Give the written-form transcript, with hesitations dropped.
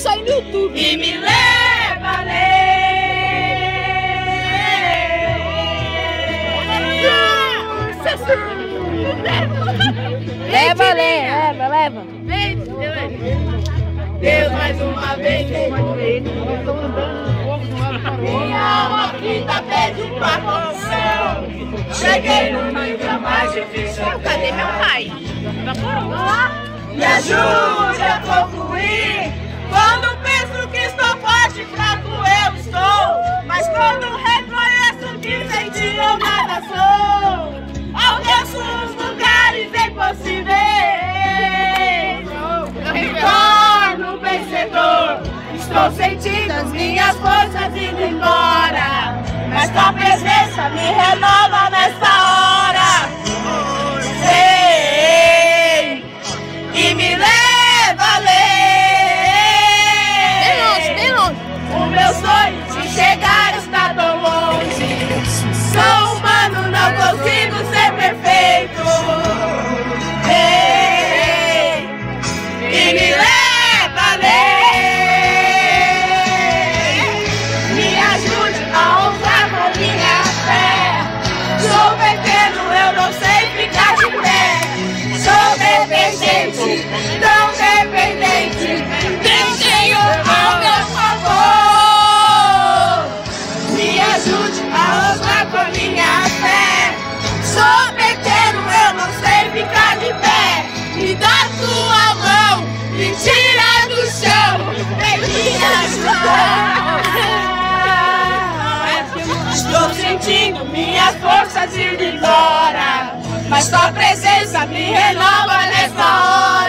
isso aí no YouTube. E me leva a ler. Leva, leva. Deus mais uma vez. Minha alma frita pede uma confusão. Cheguei no nível mais difícil. Cadê meu pai? Me ajude a concluir. Quando penso que estou forte, fraco eu estou. Mas quando reconheço que sem ti eu nada sou, alcanço os lugares impossíveis. Me torno vencedor. Estou sentindo as minhas forças indo embora, mas tua presença me renova nessa hora. Vem e me leva a ler. Bem longe. O meu sonho de chegar está tão longe. Sou humano, não consigo ser perfeito. Vem e me leva a ler. Me ajude a honrar com minha fé. Sou pequeno, eu não sei ficar de pé. Sou dependente, tão dependente. Tem Senhor ao meu favor. Me ajude a honrar com minha fé. Sou pequeno, eu não sei ficar de pé. Me dá tua mão, me tira do chão. Vem me ajudar. Estou sentindo minhas forças indo embora, mas tua presença me renova nessa hora.